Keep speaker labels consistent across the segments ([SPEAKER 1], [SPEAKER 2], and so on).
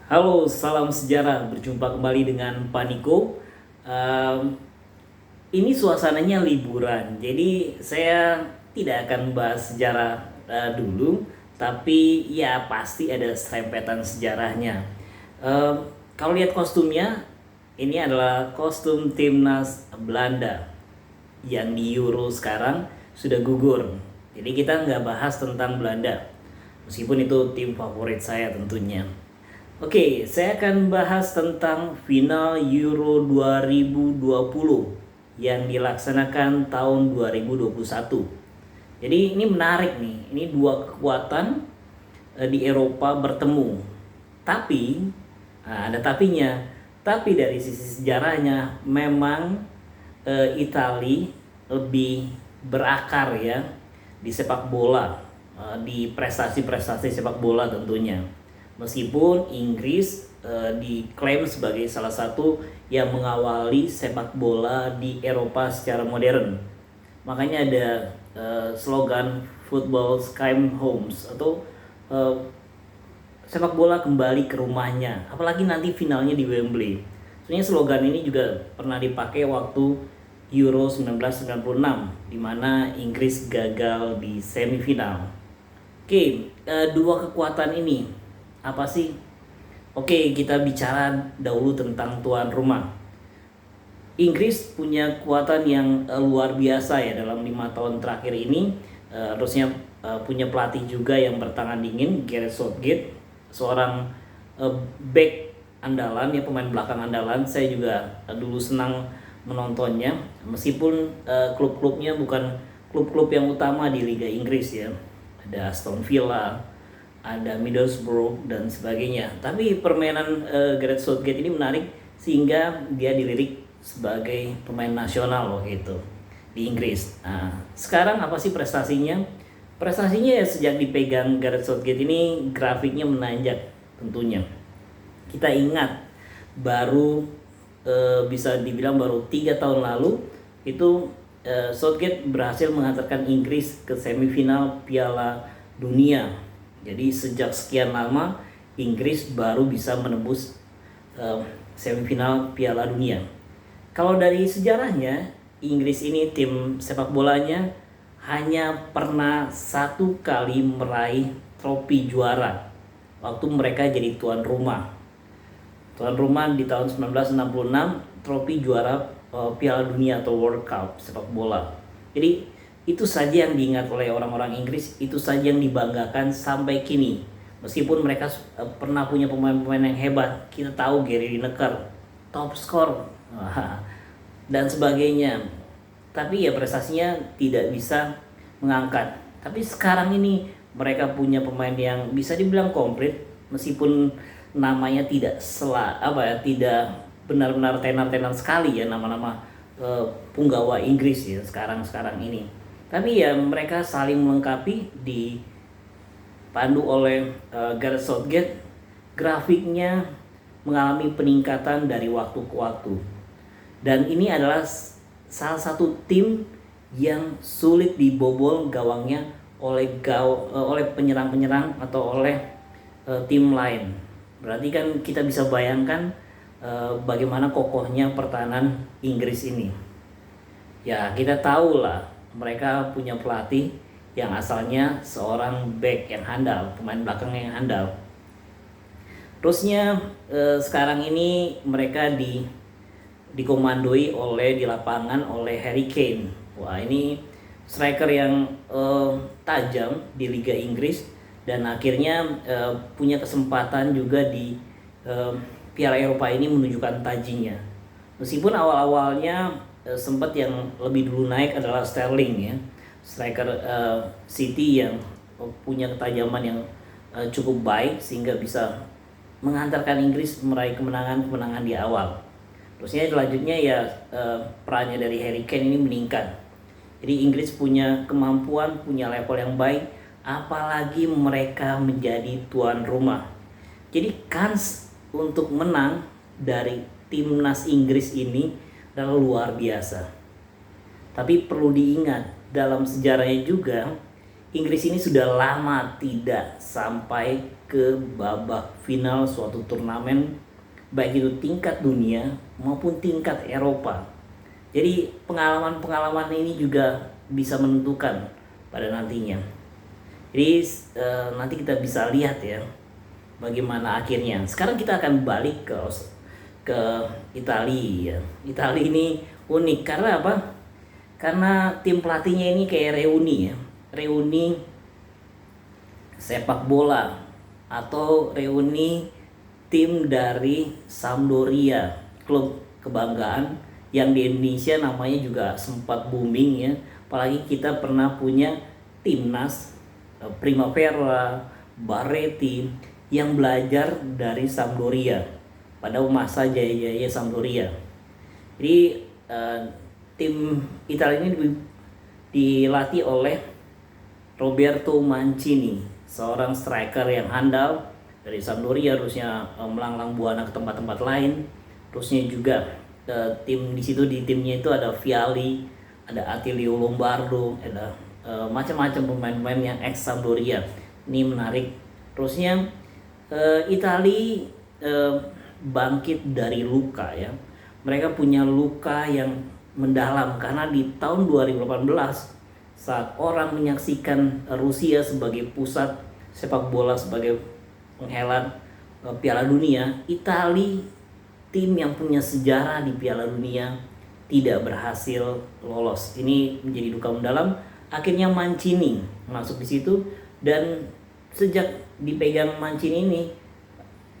[SPEAKER 1] Halo, salam sejarah. Berjumpa kembali dengan Paniko. Em, ini suasananya liburan, jadi saya tidak akan bahas sejarah dulu, tapi ya pasti ada serempetan sejarahnya. Em, Kalau lihat kostumnya, ini adalah kostum timnas Belanda yang di Euro sekarang sudah gugur. Jadi kita nggak bahas tentang Belanda, meskipun itu tim favorit saya tentunya. Oke, saya akan bahas tentang final Euro 2020 yang dilaksanakan tahun 2021. Jadi ini menarik nih, ini dua kekuatan di Eropa bertemu. Tapi, ada tapinya. Tapi dari sisi sejarahnya memang Itali lebih berakar ya di sepak bola, di prestasi-prestasi sepak bola tentunya. Meskipun Inggris diklaim sebagai salah satu yang mengawali sepak bola di Eropa secara modern. Makanya ada slogan Football Came Homes, atau eh, sepak bola kembali ke rumahnya. Apalagi nanti finalnya di Wembley. Sebenarnya slogan ini juga pernah dipakai waktu Euro 1996 di mana Inggris gagal di semifinal. Oke, dua kekuatan ini apa sih? Oke, kita bicara dahulu tentang tuan rumah. Inggris punya kekuatan yang luar biasa ya dalam 5 tahun terakhir ini. Harusnya punya pelatih juga yang bertangan dingin, Gareth Southgate, seorang back andalan ya, pemain belakang andalan. Saya juga dulu senang menontonnya, meskipun klub-klubnya bukan klub-klub yang utama di Liga Inggris ya. Ada Aston Villa, ada Middlesbrough dan sebagainya. Tapi permainan Gareth Southgate ini menarik sehingga dia dilirik sebagai pemain nasional loh gitu di Inggris. Nah, sekarang apa sih prestasinya? Prestasinya ya sejak dipegang Gareth Southgate ini grafiknya menanjak tentunya. Kita ingat baru bisa dibilang baru 3 tahun lalu itu Southgate berhasil mengantarkan Inggris ke semifinal Piala Dunia. Jadi sejak sekian lama Inggris baru bisa menembus semifinal Piala Dunia. Kalau dari sejarahnya, Inggris ini tim sepak bolanya hanya pernah satu kali meraih trofi juara waktu mereka jadi tuan rumah. Tuan rumah di tahun 1966, trofi juara Piala Dunia atau World Cup sepak bola. Jadi itu saja yang diingat oleh orang-orang Inggris, itu saja yang dibanggakan sampai kini. Meskipun mereka pernah punya pemain-pemain yang hebat, kita tahu Gary Lineker, top skor dan sebagainya. Tapi ya prestasinya tidak bisa mengangkat. Tapi sekarang ini mereka punya pemain yang bisa dibilang komplit, meskipun namanya tidak tidak benar-benar tenar-tenar sekali ya nama-nama punggawa Inggris ya sekarang ini. Tapi ya mereka saling melengkapi, dipandu oleh Gareth Southgate. Grafiknya mengalami peningkatan dari waktu ke waktu. Dan ini adalah salah satu tim yang sulit dibobol gawangnya oleh penyerang-penyerang atau oleh tim lain. Berarti kan kita bisa bayangkan bagaimana kokohnya pertahanan Inggris ini. Ya kita tahu lah mereka punya pelatih yang asalnya seorang back yang handal, pemain belakang yang handal. Terusnya sekarang ini mereka dikomandoi di lapangan oleh Harry Kane. Wah ini striker yang tajam di Liga Inggris dan akhirnya punya kesempatan juga di Piala Eropa ini menunjukkan tajinya. Meskipun awal-awalnya sempat yang lebih dulu naik adalah Sterling ya, striker City yang punya ketajaman yang cukup baik sehingga bisa mengantarkan Inggris meraih kemenangan di awal. Terusnya selanjutnya ya perannya dari Harry Kane ini meningkat. Jadi Inggris punya kemampuan, punya level yang baik, apalagi mereka menjadi tuan rumah. Jadi kans untuk menang dari timnas Inggris ini adalah luar biasa. Tapi perlu diingat, dalam sejarahnya juga Inggris ini sudah lama tidak sampai ke babak final suatu turnamen, baik itu tingkat dunia maupun tingkat Eropa. Jadi pengalaman-pengalaman ini juga bisa menentukan pada nantinya. Jadi nanti kita bisa lihat ya bagaimana akhirnya. Sekarang kita akan balik ke Italia ya. Italia ini unik karena apa? Karena tim pelatihnya ini kayak reuni ya. Reuni sepak bola atau reuni tim dari Sampdoria, klub kebanggaan yang di Indonesia namanya juga sempat booming ya. Apalagi kita pernah punya timnas Primavera, Barretti yang belajar dari Sampdoria pada masa jaya-jaya Sampdoria. Jadi tim Italia ini dilatih oleh Roberto Mancini, seorang striker yang handal dari Sampdoria, terusnya melanglang buana ke tempat-tempat lain. Terusnya juga tim di situ, di timnya itu ada Vialli, ada Attilio Lombardo, ada macam-macam pemain-pemain yang ex Sampdoria. Ini menarik. Terusnya Italia bangkit dari luka ya. Mereka punya luka yang mendalam karena di tahun 2018 saat orang menyaksikan Rusia sebagai pusat sepak bola, sebagai penghelat Piala Dunia, Italia, tim yang punya sejarah di Piala Dunia, tidak berhasil lolos. Ini menjadi duka mendalam. Akhirnya Mancini masuk di situ, dan sejak dipegang Mancini ini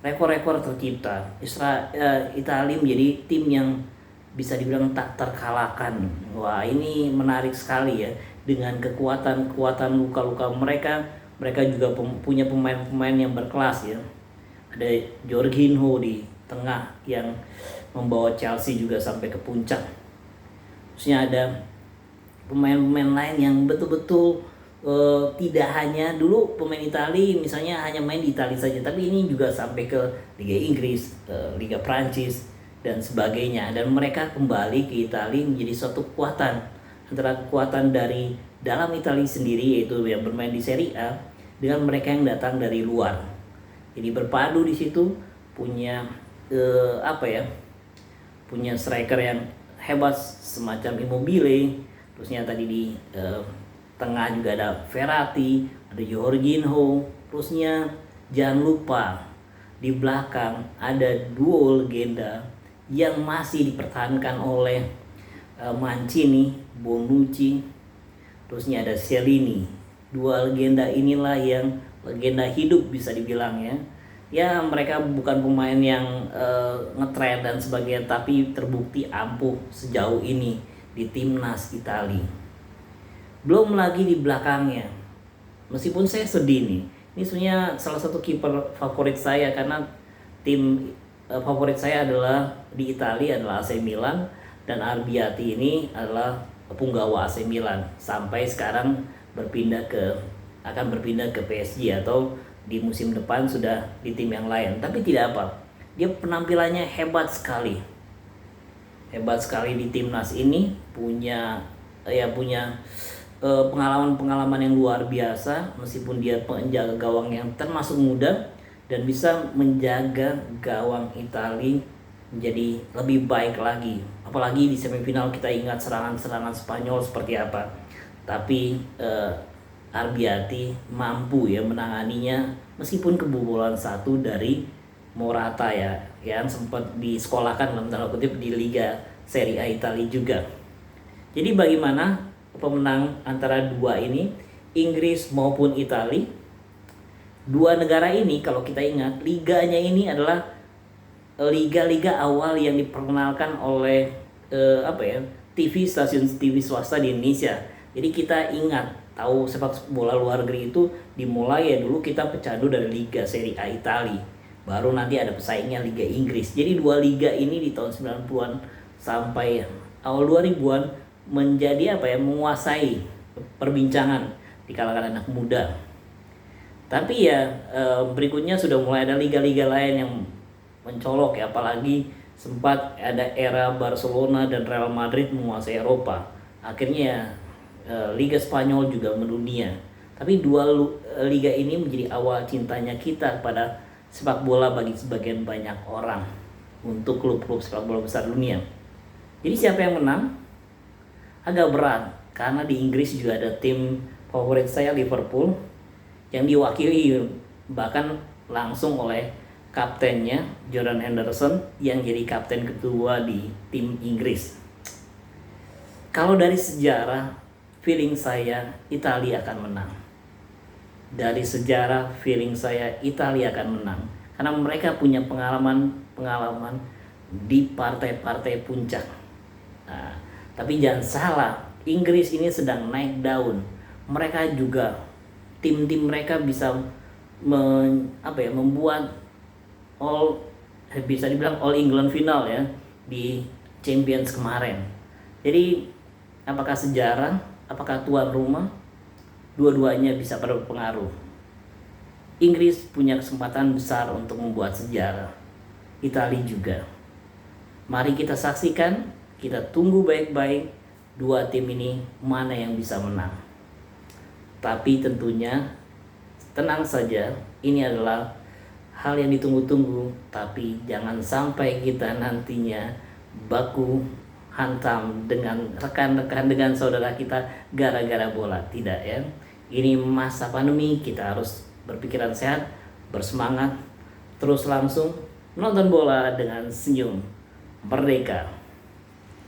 [SPEAKER 1] rekor-rekor tercipta. Italia menjadi tim yang bisa dibilang tak terkalahkan. Wah, ini menarik sekali ya. Dengan kekuatan luka-luka mereka juga punya pemain-pemain yang berkelas ya. Ada Jorginho di tengah yang membawa Chelsea juga sampai ke puncak. Terusnya ada pemain-pemain lain yang betul-betul tidak hanya dulu pemain Italia misalnya hanya main di Italia saja, tapi ini juga sampai ke Liga Inggris, Liga Prancis dan sebagainya. Dan mereka kembali ke Italia menjadi suatu kekuatan, antara kekuatan dari dalam Italia sendiri yaitu yang bermain di Serie A dengan mereka yang datang dari luar. Jadi berpadu di situ, punya punya striker yang hebat semacam Immobile. Terusnya tadi di tengah juga ada Verratti, ada Jorginho. Terusnya jangan lupa di belakang ada duo legenda yang masih dipertahankan oleh Mancini, Bonucci. Terusnya ada Chiellini. Dua legenda inilah yang legenda hidup bisa dibilang ya. Ya mereka bukan pemain yang ngetren dan sebagainya, tapi terbukti ampuh sejauh ini di timnas Italia. Belum lagi di belakangnya, meskipun saya sedih nih, ini sebenarnya salah satu kiper favorit saya karena tim favorit saya adalah di Italia adalah AC Milan, dan Arbiati ini adalah punggawa AC Milan sampai sekarang akan berpindah ke PSG atau di musim depan sudah di tim yang lain. Tapi tidak apa, dia penampilannya hebat sekali di timnas ini, punya pengalaman-pengalaman yang luar biasa, meskipun dia penjaga gawang yang termasuk muda dan bisa menjaga gawang Italia menjadi lebih baik lagi. Apalagi di semifinal kita ingat serangan-serangan Spanyol seperti apa. Tapi Arbiati mampu ya menanganinya, meskipun kebobolan satu dari Morata ya, yang sempat disekolahkan dalam tanda kutip di Liga Serie A Italia juga. Jadi bagaimana pemenang antara dua ini, Inggris maupun Italia? Dua negara ini kalau kita ingat, liganya ini adalah liga-liga awal yang diperkenalkan oleh stasiun TV swasta di Indonesia. Jadi kita ingat, tahu sepak bola luar negeri itu dimulai ya dulu kita pecandu dari Liga Serie A Italia. Baru nanti ada pesaingnya Liga Inggris. Jadi dua liga ini di tahun 90-an sampai awal 2000-an menjadi menguasai perbincangan di kalangan anak muda. Tapi ya berikutnya sudah mulai ada liga-liga lain yang mencolok ya, apalagi sempat ada era Barcelona dan Real Madrid menguasai Eropa. Akhirnya Liga Spanyol juga mendunia. Tapi dua liga ini menjadi awal cintanya kita pada sepak bola bagi sebagian banyak orang untuk klub-klub sepak bola besar dunia. Jadi siapa yang menang? Agak berat karena di Inggris juga ada tim favorit saya, Liverpool, yang diwakili bahkan langsung oleh kaptennya Jordan Henderson yang jadi kapten kedua di tim Inggris. Kalau dari sejarah, feeling saya Italia akan menang. Dari sejarah, feeling saya Italia akan menang karena mereka punya pengalaman di partai-partai puncak. Nah, tapi jangan salah, Inggris ini sedang naik daun. Mereka juga tim-tim mereka bisa membuat bisa dibilang All England final ya di Champions kemarin. Jadi apakah sejarah, apakah tuan rumah, dua-duanya bisa berpengaruh. Inggris punya kesempatan besar untuk membuat sejarah. Italia juga. Mari kita saksikan, kita tunggu baik-baik dua tim ini mana yang bisa menang. Tapi tentunya tenang saja, ini adalah hal yang ditunggu-tunggu, tapi jangan sampai kita nantinya baku hantam dengan rekan-rekan, dengan saudara kita gara-gara bola. Tidak ya. Ini masa pandemi, kita harus berpikiran sehat, bersemangat, terus langsung nonton bola dengan senyum merdeka.